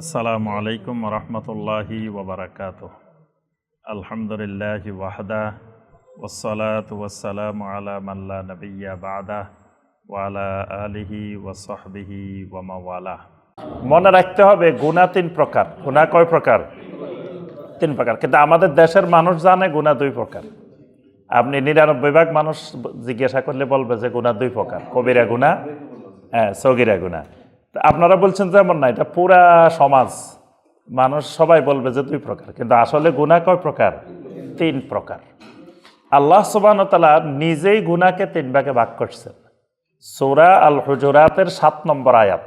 আসসালামু আলাইকুম রহমতুল্লাহি ওবরাকাতুহ। আলহামদুলিল্লাহি ওয়াহদা ওয়াসসালাতু ওয়াসসালামু আলা মান লা নাবিয়্যা বা'দা ওয়া আলা আলিহি ওয়া সাহবিহি ওয়া মাওয়ালা। মনে রাখতে হবে গুনাহ তিন প্রকার। গুনাহ কয় প্রকার? তিন প্রকার। কিন্তু আমাদের দেশের মানুষ জানে গুনাহ দুই প্রকার। আপনি ৯৯ ভাগ মানুষ জিজ্ঞাসা করলে বলবে যে গুনাহ দুই প্রকার, কবিরা গুনাহ, সগীরা গুনাহ। আপনারা বলছেন যে এমন না, এটা পুরা সমাজ মানুষ সবাই বলবে যে দুই প্রকার, কিন্তু আসলে গুনাহ কয় প্রকার? তিন প্রকার। আল্লাহ সুবহানাহু ওয়া তাআলা নিজেই গুনাহকে তিন ভাগে ভাগ করছেন। সূরা আল হুজুরাতের ৭ নম্বর আয়াত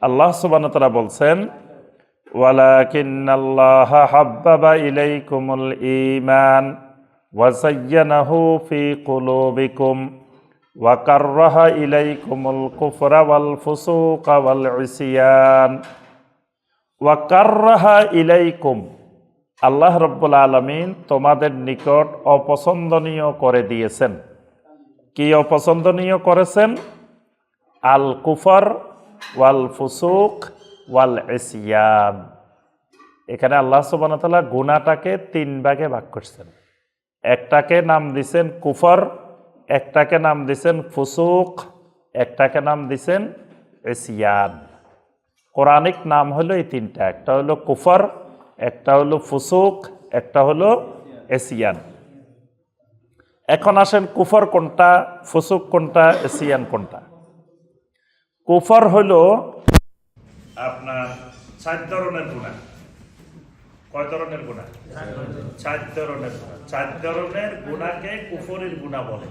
আল্লাহ সুবহানাহু ওয়া তাআলা বলছেন, ওয়ালাকিন্নাল্লাহা হাব্বাবা ইলাইকুমুল ঈমান ওয়া যায়্যানাহু ফি কুলুবিকুম ওয়া কাররাহা ইলাইকুমুল কুফরা ওয়াল ফুসুকা ওয়াল ইসয়ান। ওয়া কাররাহা ইলাইকুম, আল্লাহ রাব্বুল আলামিন তোমাদের নিকট অপছন্দনীয় করে দিয়েছেন। কি অপছন্দনীয় করেছেন? আল কুফর ওয়াল ফুসুক ওয়াল ইসয়ান। এখানে আল্লাহ সুবহানাহু ওয়া তাআলা গুনাহটাকে তিন ভাগে ভাগ করছেন। একটাকে নাম দিছেন কুফর, একটাকে নাম দিছেন ফুসুক, একটাকে নাম দিছেন ইসয়ান। কোরআনিক নাম হলো এই তিনটা, একটা হলো কুফর, একটা হলো ফুসুক, একটা হলো ইসয়ান। এখন আসেন কুফর কোনটা, ফুসুক কোনটা, ইসয়ান কোনটা? কুফর হলো আপনার ৪ ধরনের গুনাহ। কয় ধরনের গুনাহ? ৪ ধরনের গুনাহ। ৪ ধরনের গুনাহকে কুফরের গুনাহ বলে।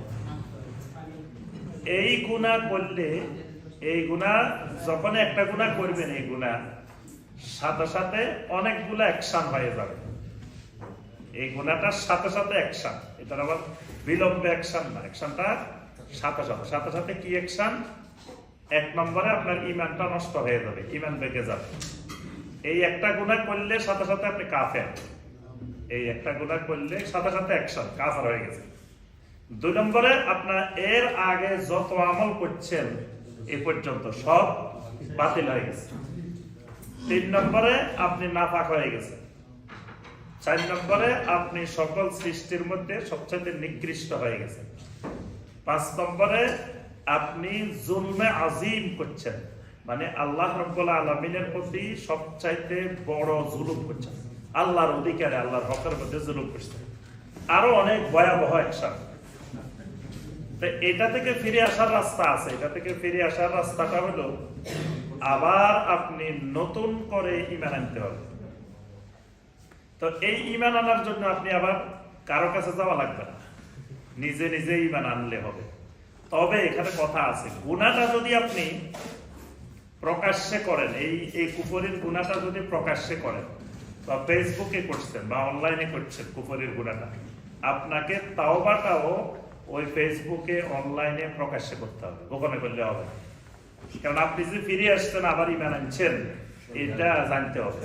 এই গুনাহ করলে, এই গুনাহ যখন একটা গুনাহ করবেন, এই গুনাহ সাথে সাথে অনেকগুলো অ্যাকশন হয়ে যাবে। এই গুনাহটার সাথে সাথে অ্যাকশন, এটার আবার বিলম্বে অ্যাকশন না, অ্যাকশনটা সাথে সাথে। সাথে সাথে কি অ্যাকশন? এক নম্বরে আপনার ঈমানটা নষ্ট হয়ে যাবে, ঈমান ভেঙে যাবে। এই একটা গুনাহ করলে সাথে সাথে আপনি কাফের। এই একটা গুনাহ করলে সাথে সাথে অ্যাকশন, কাফের হয়ে গেছে। ২ নম্বরে আপনার এর আগে যত আমল করছেন এই পর্যন্ত সব বাতিল হয়ে গেছে। ৩ নম্বরে আপনি নাপাক হয়ে গেছেন। ৪ নম্বরে আপনি সকল সৃষ্টির মধ্যে সবচেয়ে নিকৃষ্ট হয়ে গেছেন। ৫ নম্বরে আপনি জুলমে আজিম করছেন, মানে আল্লাহ রাব্বুল আলামিনের প্রতি সবচাইতে বড় জুলুম করছেন, আল্লাহর অধিকারে, আল্লাহর হকের মধ্যে জুলুম করছেন। আরো অনেক ভয়াবহ অ্যাকশন। তো এটা থেকে ফিরে আসার রাস্তা আছে। এটা থেকে ফিরে আসার রাস্তাটা হলো আবার আপনি নতুন করে ঈমান আনতে হবে। তো এই ঈমান আনার জন্য আপনি আবার কারো কাছে যাওয়া লাগবে না, নিজে নিজে ঈমান আনলে হবে। তবে এখানে কথা আছে, গুনাহটা যদি আপনি প্রকাশ্যে করেন, এই কুফরের গুনাহটা যদি প্রকাশ্যে করেন, বা ফেসবুকে করছেন বা অনলাইনে করছেন কুফরের গুনাহটা, আপনাকে তাওবাটাও ওই ফেসবুকে অনলাইনে প্রকাশ্যে করতে হবে, গোপনে করলে হবে না। কারণ আপনি যে ফিরে আসছেন আবার ঈমান আনছেন, এটা জানতে হবে।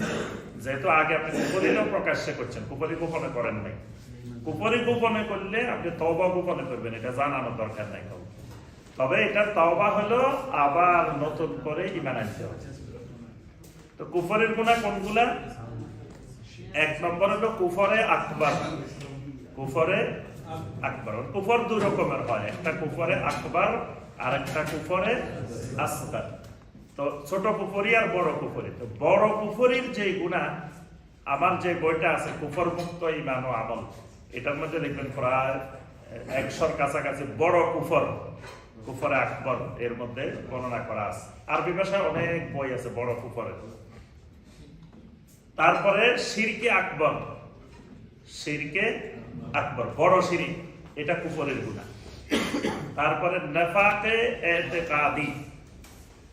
যেহেতু আগে আপনি কুফরিও প্রকাশ্যে করছেন, কুফরি গোপনে করেন নাই। কুফরি গোপনে করলে আপনি তওবা গোপনে করবেন, এটা জানানোর দরকার নাই কাউকে। তবে এটা তওবা হলো আবার নতুন করে ঈমান আনতে হবে। তো কুফরের গুনাহ কোনগুলা? ১ নম্বর হলো কুফরে আকবার। কুফরে আকবার, কুফর ২ রকমের হয়, একটা কুফরে আকবার আর একটা কুফরে আসগার। তো ছোট কুফরি আর বড় কুফরি। তো বড় কুফরির যে গুনাহ, আমার যে বইটা আছে কুফর মুক্ত ঈমান ও আমল, এটার মধ্যে লিখবেন প্রায় ১০০-র কাছাকাছি বড় কুফর, কুফরে আকবর এর মধ্যে বর্ণনা করা আছে। আরবি ভাষায় অনেক বই আছে বড় কুফরের। তারপরে শিরকে আকবর, শিরকে আকবর বড় শিরক, এটা কুফরের গুনাহ। তারপরে নেফাকে ইতিকাদি,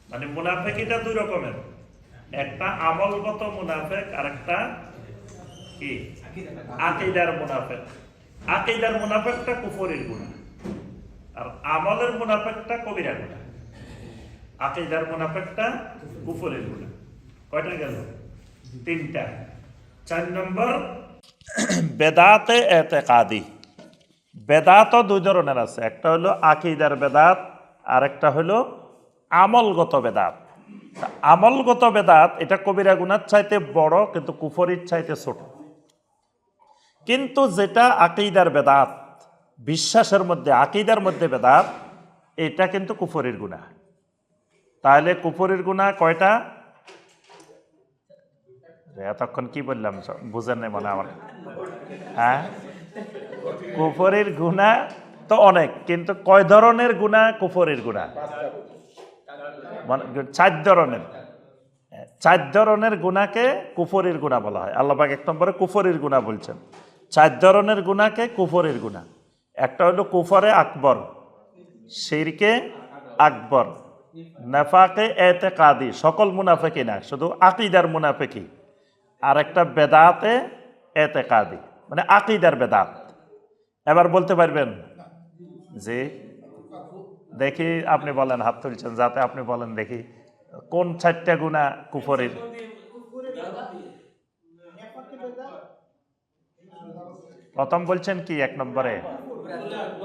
মানে মুনাফিকিটা ২ রকমের, একটা আমলগত মুনাফিক আর একটা কি আকীদার মুনাফিক। আকীদার মুনাফিকটা কুফরের গুনাহ, আর আমলের মুনাফিকটা কবিরা গুনাহ। আকীদার মুনাফিকটা কুফরের গুনাহ। কয়টা গেল? ৩টা। ৪ নম্বর বেদাতে ইতিকাদি। বেদাতও ২ ধরনের আছে, একটা হলো আকীদার বেদাত আর একটা হলো আমলগত বেদাত। আমলগত বেদাত এটা কবিরা গুনার চাইতে বড়, কিন্তু কুফরির চাইতে ছোট। কিন্তু যেটা আকীদার বেদাত, বিশ্বাসের মধ্যে আকীদার মধ্যে বেদাত, এটা কিন্তু কুফরির গুনাহ। তাহলে কুফরির গুনাহ কয়টা? এতক্ষণ কি বললাম বুঝেন নাই মনে আমার? হ্যাঁ, কুফরির গুনাহ তো অনেক, কিন্তু কয় ধরনের গুনাহ কুফরির গুনাহ? 4 ধরনের। 4 ধরনের গুনাহকে কুফরির গুনাহ বলা হয়। আল্লাহ পাক 1 নম্বরে কুফরির গুনাহ বলছেন। 4 ধরনের গুনাহকে কুফরির গুনাহ। একটা হলো কুফরে আকবর, শিরকে আকবর, নেফাকে এতেকাদি, সকল মুনাফিকি না, শুধু আকীদার মুনাফিকি। আর একটা বেদাতে এতেকাদি, মানে আকীদার বেদাত। এবার বলতে পারবেন? জি, দেখি আপনি বলেন, হাত তুলছেন, যাতে আপনি বলেন দেখি কোন 4টা গুনাহ কুফরির। প্রথম বলছেন কি 1 নম্বরে?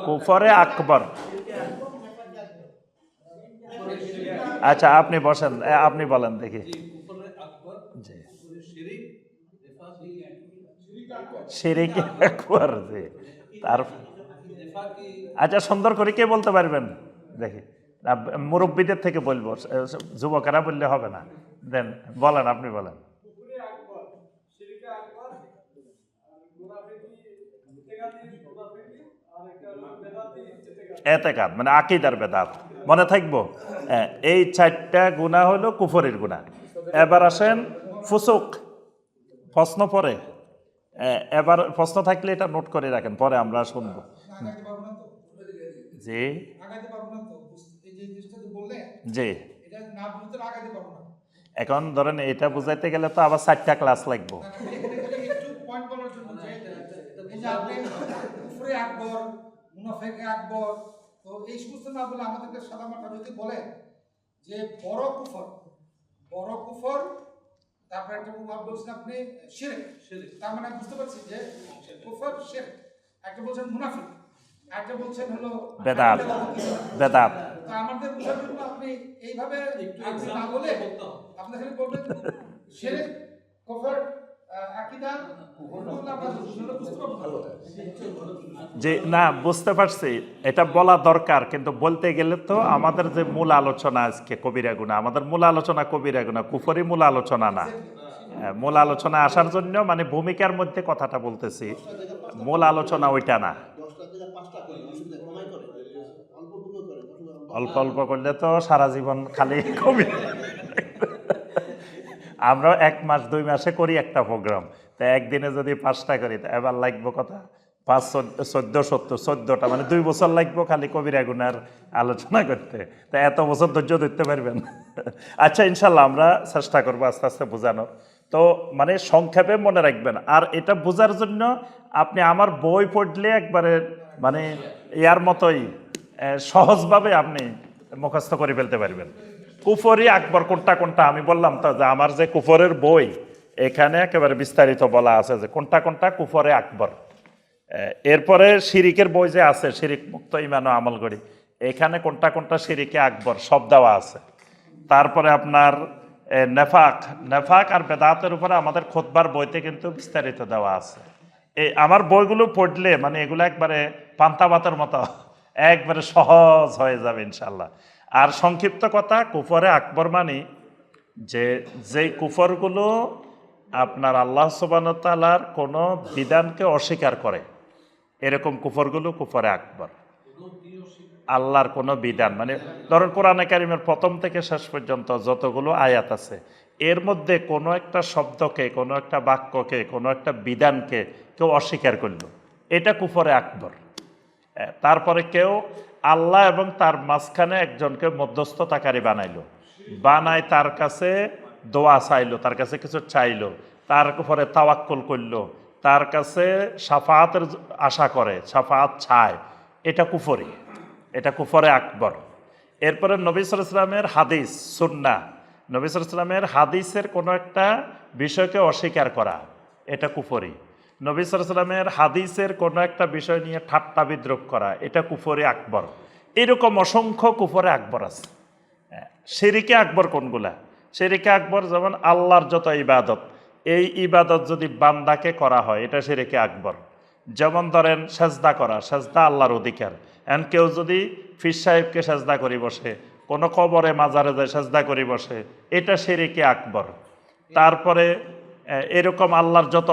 কুফরে আকবর। আচ্ছা, আপনি বসেন, আপনি বলেন দেখি। জি, শিরক আকবর। জি, তার আচ্ছা, সুন্দর করে কে বলতে পারবেন দেখি? মুরব্বীদের থেকে বলবো, যুবকেরা বললে হবে না। দেন বলেন, আপনি বলেন। এতেকাদ মানে আকীদার বেদাত, মনে থাকবো। এই 4টা গুনাহ হলো কুফরের গুনাহ। এবার আসেন ফুসুক। প্রশ্ন পরে, এবার প্রশ্ন থাকলে এটা নোট করে রাখেন, পরে আমরা শুনবো। জি জি, এখন ধরেন এটা বুঝাইতে গেলে তো আবার 4টা ক্লাস লাগবে। তো এই সমস্ত না বলে আমাদেরকে সাধারণ যদি বলে যে বড় কুফর, তারপরে একটা বলছেন আপনি শিরক, তার মানে বুঝতে পারছি যে কুফর শিরক। একটা বলছেন মুনাফিক, একটা বলছেন হলো বেদাত। বেদাত তো আমাদের বোঝার জন্য আপনি এইভাবে না বলে আপনি খালি বলবেন শিরক, কুফর, আকীদা, যে না বুঝতে পারছি, এটা বলা দরকার, কিন্তু বলতে গেলে তো আমাদের যে মূল আলোচনা আজকে কবিরা গুনাহ, আমাদের মূল আলোচনা কবিরা গুনাহ, কুফরি মূল আলোচনা না। মূল আলোচনা আসার জন্য মানে ভূমিকার মধ্যে কথাটা বলতেছি, মূল আলোচনা ওইটা না। অল্প অল্প করলে তো সারা জীবন খালি কবি। আমরা 1 মাস 2 মাসে করি একটা প্রোগ্রাম, তা একদিনে যদি 5টা করি, তা এবার লাগবো কথা 5 14 70 14টা, মানে 2 বছর লাগবো খালি কবিরা গুনার আলোচনা করতে। তা এত বছর ধৈর্য ধরতে পারবেন? আচ্ছা, ইনশাল্লাহ আমরা চেষ্টা করবো আস্তে আস্তে বোঝানোর। তো মানে সংক্ষেপে মনে রাখবেন, আর এটা বোঝার জন্য আপনি আমার বই পড়লে একবারে মানে ইয়ার মতোই সহজভাবে আপনি মুখস্থ করে ফেলতে পারবেন। কুফরি আকবর কোনটা কোনটা আমি বললাম তো, যে আমার যে কুফরের বই, এখানে একেবারে বিস্তারিত বলা আছে যে কোনটা কোনটা কুফরে আকবর। এরপরে শিরিকের বই যে আছে, শিরিক মুক্ত ঈমান ও আমল গড়ি, এখানে কোনটা কোনটা শিরিকে আকবর সব দেওয়া আছে। তারপরে আপনার নেফাক আর বেদাতের উপরে আমাদের খুতবার বইতে কিন্তু বিস্তারিত দেওয়া আছে। এই আমার বইগুলো পড়লে মানে এগুলো একবারে পান্তা ভাতের মতো একবারে সহজ হয়ে যাবে ইনশাল্লাহ। আর সংক্ষিপ্ত কথা, কুফরে আকবর মানে যেই কুফরগুলো আপনার আল্লাহ সুবহানাহু ওয়া তাআলার কোনো বিধানকে অস্বীকার করে, এরকম কুফরগুলো কুফরে আকবর। আল্লাহর কোনো বিধান মানে ধরেন কোরআনে কারিমের প্রথম থেকে শেষ পর্যন্ত যতগুলো আয়াত আছে, এর মধ্যে কোনো একটা শব্দকে, কোনো একটা বাক্যকে, কোনো একটা বিধানকে কেউ অস্বীকার করলো, এটা কুফরে আকবর। তারপরে কেউ আল্লাহ এবং তার মাঝখানে একজনকে মধ্যস্থতাকারী বানায় তার কাছে দোয়া চাইলো, তার কাছে কিছু চাইলো, তার উপরে তাওয়াক্কুল করলো, তার কাছে শাফাআতের আশা করে, শাফাআত চায়, এটা কুফরি, এটা কুফরে আকবর। এরপরে নবী সাল্লাল্লাহু আলাইহি ওয়াসাল্লামের হাদিস সুন্নাহ, নবী সাল্লাল্লাহু আলাইহি ওয়াসাল্লামের হাদিসের কোনো একটা বিষয়কে অস্বীকার করা, এটা কুফরি। নবী সাল্লাল্লাহু আলাইহি ওয়াসাল্লামের হাদিসের কোনো একটা বিষয় নিয়ে ঠাট্টা বিদ্রূপ করা, এটা কুফরে আকবর। এরকম অসংখ্য কুফরে আকবর আছে। শিরকে আকবর কোনগুলা? শিরকে আকবর যেমন আল্লাহর যত ইবাদত, এই ইবাদত যদি বান্দাকে করা হয় এটা শিরকে আকবর। যেমন ধরেন সেজদা করা, সেজদা আল্লাহর অধিকার। এখন কেউ যদি ফির সাহেবকে সেজদা করি বসে, কোনো কবরে মাজারে যায় সেজদা করি বসে, এটা শিরকে আকবর। তারপরে এরকম আল্লাহর যত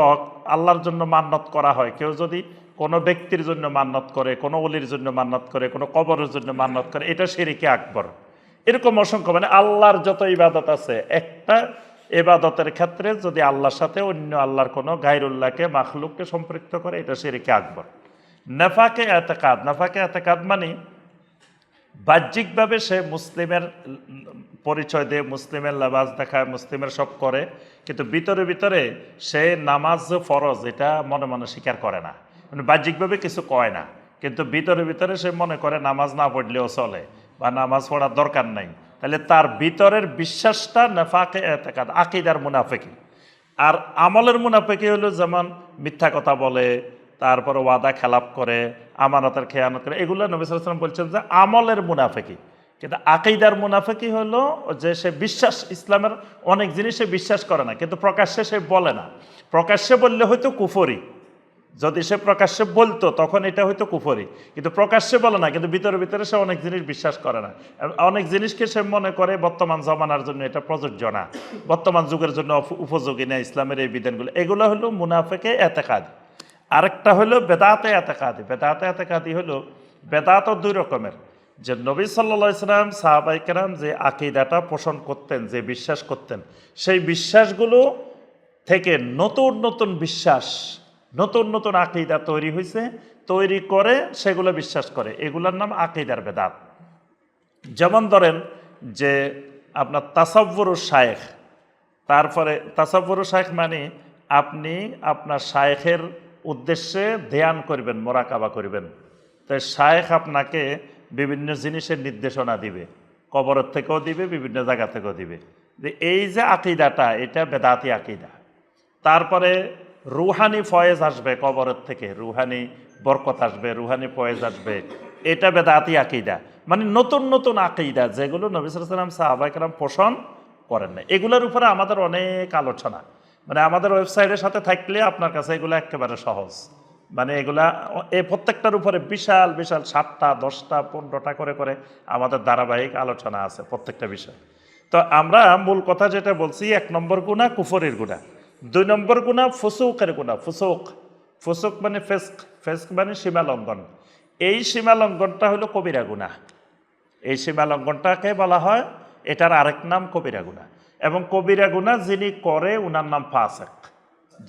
আল্লাহর জন্য মান্নত করা হয়, কেউ যদি কোনো ব্যক্তির জন্য মান্নত করে, কোনো অলির জন্য মান্নত করে, কোনো কবরের জন্য মান্নত করে, এটা শিরকে আকবর। এরকম অসংখ্য, মানে আল্লাহর যত ইবাদত আছে, একটা ইবাদতের ক্ষেত্রে যদি আল্লাহর সাথে অন্য আল্লাহর কোনো গায়রুল্লাহকে মাখলুককে সম্পৃক্ত করে, এটা শিরকে আকবর। নেফাকে এতেকাদ, নেফাকে এতেকাদ মানে বাহ্যিকভাবে সে মুসলিমের পরিচয় দেয়, মুসলিমের লেবাস দেখায়, মুসলিমের সব করে, কিন্তু ভিতরে ভিতরে সে নামাজ যে ফরজ এটা মনে মনে স্বীকার করে না। মানে বাহ্যিকভাবে কিছু কয় না, কিন্তু ভিতরে ভিতরে সে মনে করে নামাজ না পড়লেও চলে বা নামাজ পড়ার দরকার নাই। তাহলে তার ভিতরের বিশ্বাসটা নেফাকে এতেকাদ, আকীদার মুনাফিকি। আর আমলের মুনাফিকি হলো যেমন মিথ্যা কথা বলে, তারপরে ওয়াদা খেলাপ করে, আমানতের খেয়ানত করে, এগুলো নবী সাল্লাল্লাহু আলাইহি ওয়াসাল্লাম বলছেন যে আমলের মুনাফিকি। কিন্তু আকীদার মুনাফিকি হলো যে সে বিশ্বাস, ইসলামের অনেক জিনিস সে বিশ্বাস করে না, কিন্তু প্রকাশ্যে সে বলে না। প্রকাশ্যে বললে হয়তো কুফরি, যদি সে প্রকাশ্যে বলতো তখন এটা হয়তো কুফরি, কিন্তু প্রকাশ্যে বলে না, কিন্তু ভিতরে ভিতরে সে অনেক জিনিস বিশ্বাস করে না। অনেক জিনিসকে সে মনে করে বর্তমান জমানার জন্য এটা প্রযোজ্য না, বর্তমান যুগের জন্য উপযোগী না ইসলামের এই বিধানগুলো। এগুলো হলো মুনাফিকে এতেকাদ। আরেকটা হলো বেদাতে এতেকাদি। বেদাতে এতেকাদি হলো, বেদাত দুই রকমের। যে নবী সাল্লাল্লাহু আলাইহি সাল্লাম, সাহাবায়ে কেরাম যে আকীদাটা পোষণ করতেন, যে বিশ্বাস করতেন, সেই বিশ্বাসগুলো থেকে নতুন নতুন বিশ্বাস, নতুন নতুন আকীদা তৈরি হয়েছে, তৈরি করে সেগুলো বিশ্বাস করে, এগুলোর নাম আকীদার বেদাত। যেমন ধরেন যে আপনার তাসাব্বুরুশ শায়েখ, তারপরে তাসাব্বুরুশ শায়েখ মানে আপনি আপনার শায়েখের উদ্দেশ্যে ধ্যান করবেন, মোরাকাবা করবেন। তো শায়েখ আপনাকে বিভিন্ন জিনিসের নির্দেশনা দিবে, কবরের থেকেও দিবে, বিভিন্ন জায়গা থেকেও দিবে। যে এই যে আকীদাটা, এটা বেদাতি আকীদা। তারপরে রুহানি ফয়েজ আসবে কবরের থেকে, রুহানি বরকত আসবে, রুহানি ফয়েজ আসবে, এটা বেদাতি আকীদা। মানে নতুন নতুন আকীদা যেগুলো নবী সাল্লাল্লাহু আলাইহি ওয়াসাল্লাম, সাহাবায়ে কেরাম পোষণ করেন না। এগুলোর উপরে আমাদের অনেক আলোচনা, মানে আমাদের ওয়েবসাইটের সাথে থাকলে আপনার কাছে এগুলো একেবারে সহজ। মানে এগুলা এই প্রত্যেকটার উপরে বিশাল বিশাল 7টা 10টা 15টা করে করে আমাদের ধারাবাহিক আলোচনা আছে প্রত্যেকটা বিষয়। তো আমরা মূল কথা যেটা বলছি, 1 নম্বর গুনাহ কুফরের গুনাহ, 2 নম্বর গুনাহ ফুসুকের গুনাহ। ফুসুক, ফুসুক মানে ফেস্ক, ফেস্ক মানে সীমা লঙ্ঘন। এই সীমা লঙ্ঘনটা হলো কবিরা গুনাহ। এই সীমা লঙ্ঘনটাকে বলা হয়, এটার আরেক নাম কবিরা গুনাহ। এবং কবিরা গুনাহ যিনি করে উনার নাম ফাসিক।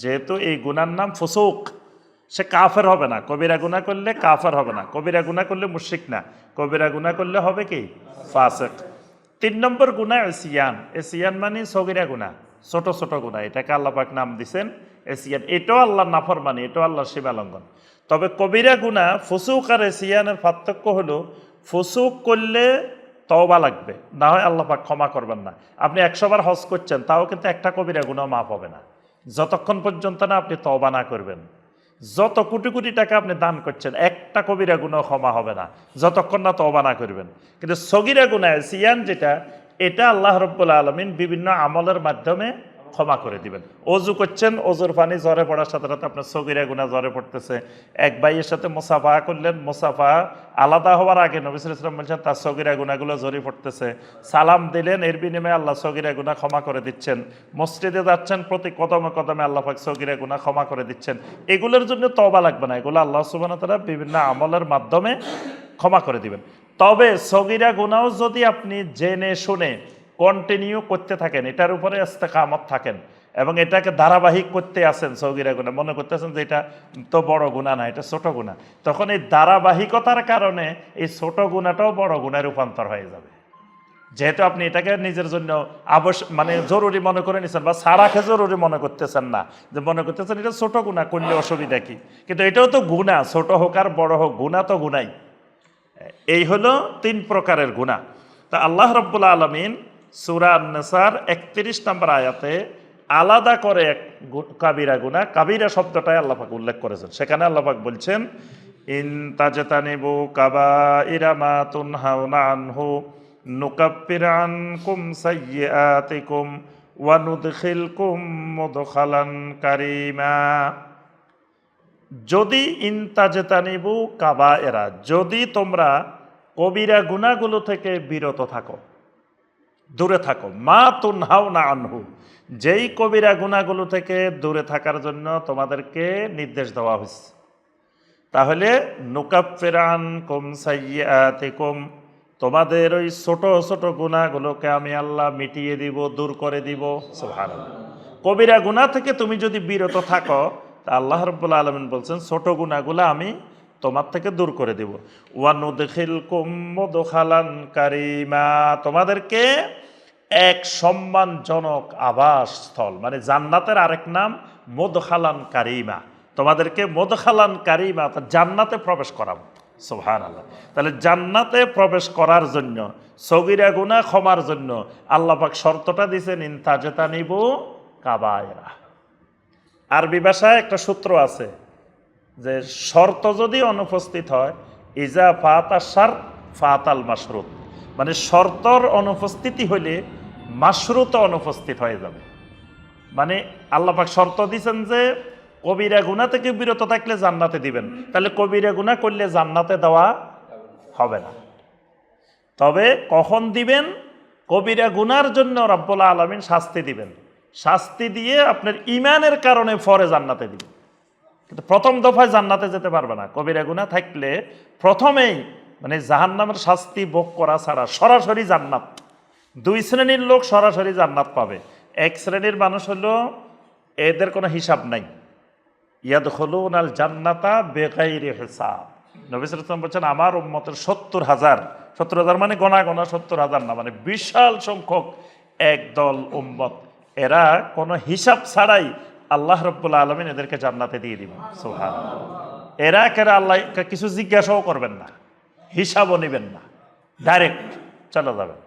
যেহেতু এই গুনার নাম ফুসুক, সে কাফের হবে না। কবিরা গুনাহ করলে কাফের হবে না, কবিরা গুনাহ করলে মুশরিক না, কবিরা গুনাহ করলে হবে কি? ফাসিক। 3 নম্বর গুনাহ ইসিয়ান। ইসিয়ান মানে সগীরা গুনাহ, ছোট ছোট গুনাহ, এটাকে আল্লাহ পাক নাম দিয়েছেন ইসিয়ান। এটাও আল্লাহর নাফরমানি, এটাও আল্লাহর সীমা লঙ্ঘন। তবে কবিরা গুনাহ, ফুসুক আর ইসিয়ানের পার্থক্য হলো, ফুসুক করলে তওবা লাগবে, না হয় আল্লাহ পাক ক্ষমা করবেন না। আপনি 100 বার হজ করছেন, তাও কিন্তু একটা কবিরা গুনাহ মাফ হবে না, যতক্ষণ পর্যন্ত না আপনি তওবা না করবেন। যত কোটি কোটি টাকা আপনি দান করছেন, একটা কবিরা গুনাহ ক্ষমা হবে না যতক্ষণ না তওবা না করবেন। কিন্তু সগীরা গুনাহ সিয়ান যেটা, এটা আল্লাহ রাব্বুল আলামিন বিভিন্ন আমলের মাধ্যমে ক্ষমা করে দিবেন। অজু করছেন, অজুর পানি জ্বরে পড়ার সাথে সাথে আপনার সগীরা গুনাহ জ্বরে পড়তেছে, এক ভাইয়ের সাথে মুসাফা করলেন, মুসাফা আলাদা হওয়ার আগে নবী সাল্লাল্লাহু আলাইহি ওয়াসাল্লাম বলছেন তার সগীরা গুনাহগুলো ঝরে পড়তেছে, সালাম দিলেন, এর বিনিময়ে আল্লাহ সগীরা গুনাহ ক্ষমা করে দিচ্ছেন। মসজিদে যাচ্ছেন, প্রতি কদমে কদমে আল্লাহ পাক সগীরা গুনাহ ক্ষমা করে দিচ্ছেন। এগুলোর জন্য তওবা লাগবে না, এগুলো আল্লাহ সুবহানাহু ওয়া তাআলা বিভিন্ন আমলের মাধ্যমে ক্ষমা করে দিবেন। তবে সগীরা গুনাহ যদি আপনি জেনে শুনে কন্টিনিউ করতে থাকেন, এটার উপরে ইস্তেকামত থাকেন এবং এটাকে ধারাবাহিক করতে আসেন, সগীরা গুনাহ মনে করতেছেন যে এটা তো বড় গুনাহ না, এটা ছোট গুনাহ, তখন এই ধারাবাহিকতার কারণে এই ছোট গুনাহটাও বড় গুনাহে রূপান্তর হয়ে যাবে। যেহেতু আপনি এটাকে নিজের জন্য মানে জরুরি মনে করে নিচ্ছেন, বা সারাকে জরুরি মনে করতেছেন না, যে মনে করতেছেন এটা ছোট গুনাহ, করলে অসুবিধা কি, কিন্তু এটাও তো গুনাহ, ছোট হোক আর বড় হোক, গুনাহ তো গুনাই। এই হলো 3 প্রকারের গুনাহ। তা আল্লাহ রাব্বুল আলামিন সূরা আন-নিসার 31 নম্বর আয়াতে আলাদা করে এক কাবিরা গুনাহ, কাবিরা শব্দটাই আল্লাহ পাক উল্লেখ করেছেন। সেখানে আল্লাহ পাক বলছেন, ইন তাজতানিবু কাবাইরা মা তুনহাউনা আনহু নুকাফির আনকুম সাইয়্যাতিকুম ওয়া নুদখিলকুম মুদখালান কারীমা। যদি ইনতাজতানিবু কাবায়েরা, যদি তোমরা কবিরা গুনাহগুলো থেকে বিরত থাকো, দূরে থাকো, মা তুনহাউনা আনহু, যেই কবিরা গুনাহগুলো থেকে দূরে থাকার জন্য তোমাদেরকে নির্দেশ দেওয়া হয়েছে, তাহলে নুকাফির আনকুম সাইয়্যাতিকুম, তোমাদের ওই ছোট ছোট গুনাহগুলোকে আমি আল্লাহ মিটিয়ে দিব, দূর করে দিব। সুবহানাল্লাহ। কবিরা গুনাহ থেকে তুমি যদি বিরত থাকো, তা আল্লাহ রাব্বুল আলামিন বলছেন ছোট গুনাহগুলো আমি তোমার থেকে দূর করে দিব। ওয়া নুদখিলকুম মুদখালান কারীমা, তোমাদেরকে এক সম্মানজনক আবাসস্থল, মানে জান্নাতের আরেক নাম মুদখালান কারীমা, তোমাদেরকে মুদখালান কারীমা, জান্নাতে প্রবেশ করাবো। সুবহানাল্লাহ। তাহলে জান্নাতে প্রবেশ করার জন্য, সগীরা গুনাহ ক্ষমার জন্য আল্লাহ পাক শর্তটা দিয়েছেন ইনতাজতানিবু কাবায়েরা। আরবি ভাষায় একটা সূত্র আছে যে শর্ত যদি অনুপস্থিত হয়, ইজা ফাতা শার ফাতাল মাশরুত, মানে শর্তর অনুপস্থিতি হইলে মাশরুত অনুপস্থিত হয়ে যাবে। মানে আল্লাহ পাক শর্ত দিয়েছেন যে কবিরা গুনাহ থেকে বিরত থাকলে জান্নাতে দিবেন, তাহলে কবিরা গুনাহ করলে জান্নাতে দেওয়া হবে না। তবে কখন দিবেন? কবিরা গুনার জন্য রব্বুল আলামিন শাস্তি দিবেন, শাস্তি দিয়ে আপনার ঈমানের কারণে পরে জান্নাতে দিবেন। কিন্তু প্রথম দফায় জান্নাতে যেতে পারবে না কবিরা গুনাহ থাকলে। প্রথমেই মানে জাহান্নামের শাস্তি ভোগ করা ছাড়া সরাসরি জান্নাত। দুই শ্রেণীর লোক সরাসরি জান্নাত পাবে। এক শ্রেণীর মানুষ হলো এদের কোনো হিসাব নাই, ইয়াদখুলুনাল জান্নাতা বিগাইরি হিসাব। নবী সাল্লাল্লাহু আলাইহি ওয়াসাল্লাম বলেছেন আমার উম্মতের 70,000 মানে গোনা 70,000 না, মানে বিশাল সংখ্যক একদল উম্মত, এরা কোনো হিসাব ছাড়াই আল্লাহ রাব্বুল আলামিন এদেরকে জান্নাতে দিয়ে দিবেন। সুবহানাল্লাহ। এরা কেরা আল্লাহ কিছু জিজ্ঞাসাও করবেন না, হিসাবও নেবেন না, ডাইরেক্ট চলে যাবেন।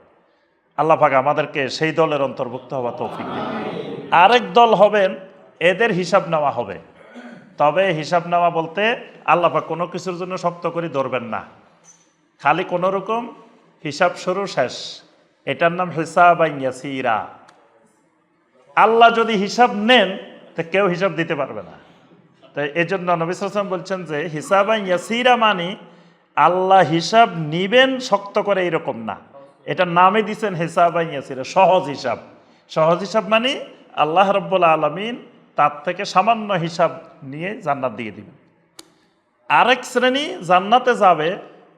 আল্লাহ পাক আমাদেরকে সেই দলের অন্তর্ভুক্ত হওয়া তৌফিক দিন। আরেক দল হবেন, এদের হিসাব নেওয়া হবে, তবে হিসাব নেওয়া বলতে আল্লাহ পাক কোনো কিছুর জন্য শক্ত করে ধরবেন না, খালি কোনো রকম হিসাব শুরু শেষ, এটার নাম হিসাবান ইয়াসীরা। আল্লাহ যদি হিসাব নেন তো কেউ হিসাব দিতে পারবে না। তাই এই জন্য নবী সাল্লাল্লাহু আলাইহি ওয়াসাল্লাম বলছেন যে হিসাবান ইয়াসীরা মানে আল্লাহ হিসাব নিবেন শক্ত করে এরকম না, এটার নামে দিচ্ছেন হিসাবান ইয়াসীরা, সহজ হিসাব। সহজ হিসাব মানে আল্লাহ রাব্বুল আলামিন তার থেকে সামান্য হিসাব নিয়ে জান্নাত দিয়ে দিবেন। আরেক শ্রেণী জান্নাতে যাবে,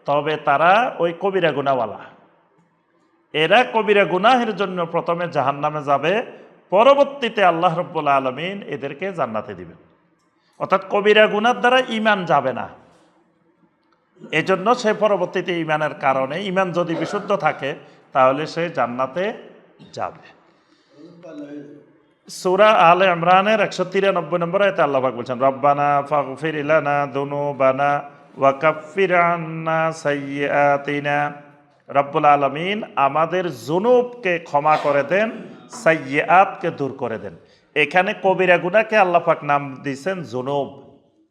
তবে তারা ওই কবিরা গুনাহওয়ালা। এরা কবিরা গুনাহের জন্য প্রথমে জাহান্নামে যাবে, পরবর্তীতে আল্লাহ রাব্বুল আলামিন এদেরকে জান্নাতে দিবেন। অর্থাৎ কবিরা গুনার দ্বারা ঈমান যাবে না, এজন্য সে পরবর্তীতে ঈমানের কারণে, ঈমান যদি বিশুদ্ধ থাকে তাহলে সে জান্নাতে যাবে। সূরা আলে ইমরানের 193 নম্বর আয়াতে আল্লাহ পাক বলেন রব্বানা ফাগফির লানা যুনুবানা ওয়া কাফির আন্না সাইয়্যাতিনা। রব্বুল আলামিন আমাদের যুনুবকে ক্ষমা করে দেন, সাইয়্যাতকে দূর করে দেন। এখানে কবিরা গুনাহকে আল্লাহ পাক নাম দিয়েছেন যুনুব,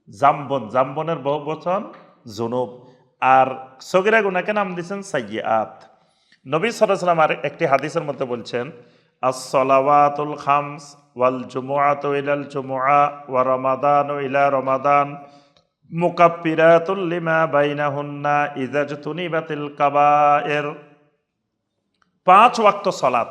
জাম্বন, জাম্বনের বহুবচন যুনুব, আর সগীরা গুনাহকে নাম দিয়েছেন সাইয়্যাত। নবী সাল্লাল্লাহু আলাইহি ওয়াসাল্লাম আর একটি হাদিসের মধ্যে বলছেন as-salawatul khams wal jumu'atu ilal jumu'a wa ramadanu ila ramadan mukaffiratul lima bainahunna idza jtunibatil kaba'ir। 5 ওয়াক্ত সালাত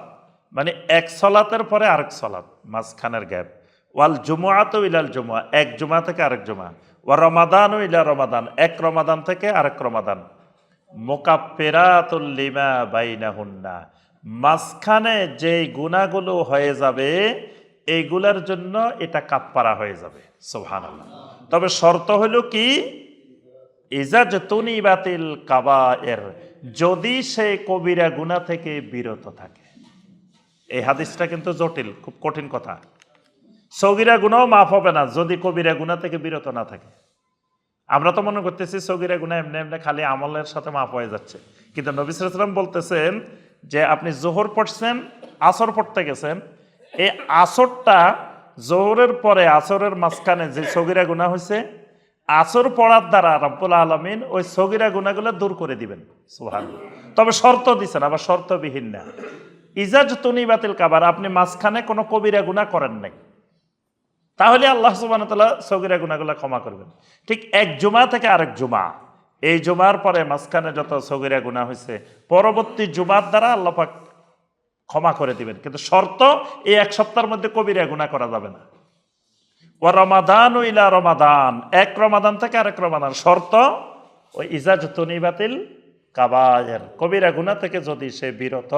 মানে এক সালাতের পরে আরেক সালাত, মাঝখানের গ্যাপ। ওয়াল জুমুআতু ইলাল জুমুআ, এক জুমা থেকে আরেক জুমা। ওয়া রমাদানু ইলা রমাদান, এক রমাদান থেকে আরেক রমাদান। মুকাফফিরাতুল লিমা বাইনাহুন্না, মাঝখানে যেই গুনাহগুলো হয়ে যাবে এইগুলার জন্য এটা কাফফারা হয়ে যাবে। সুবহানাল্লাহ। তবে শর্ত হলো কি, ইজা জতুনিবাতিল কাবায়ের, যদি সে কবিরা গুনাহ থেকে বিরত থাকে। এই হাদিসটা কিন্তু জটিল, খুব কঠিন কথা। সগীরা গুনাহ মাফ হবে না যদি কবিরা গুনাহ থেকে বিরত না থাকে। আমরা তো মনে করতেছি সগীরা গুনাহ এমনি এমনি খালি আমলের সাথে মাফ হয়ে যাচ্ছে, কিন্তু নবী সাল্লাল্লাহু আলাইহি ওয়াসাল্লাম বলতেছেন যে আপনি জোহর পড়ছেন, আসর পড়তে গেছেন, এই আসরটা জোহরের পরে আসরের মাঝখানে যে সগীরা গুনাহ হয়েছে, আসর পড়ার দ্বারা রব্বুল আলামিন ওই সগীরা গুনাহগুলো দূর করে দিবেন। সুবহানাল্লাহ। তবে শর্ত দিছেন, আবার শর্তবিহীন না। ইজাজ তুনিবাতিল কাবার, আপনি মাঝখানে কোনো কবিরা গুনাহ করেন নাই, তাহলে আল্লাহ সুবহানাহু ওয়া তাআলা সগীরা গুনাহগুলো ক্ষমা করবেন। ঠিক এক জুমা থেকে আরেক জুমা, এই জুমার পরে মাঝখানে যত সগীরা গুনাহ হয়েছে পরবর্তী জুমার দ্বারা আল্লাহ পাক ক্ষমা করে দিবেন। কিন্তু শর্ত, এই এক সপ্তাহের মধ্যে কবিরা গুনাহ করা যাবে না। ও রমাদান ও ইলা রমাদান, এক রমাদান থেকে আরেক রমাদান। শর্ত ওই ইজাজ তুনিবাতিল কাবায়ের, কবিরা গুনাহ থেকে যদি সে বিরত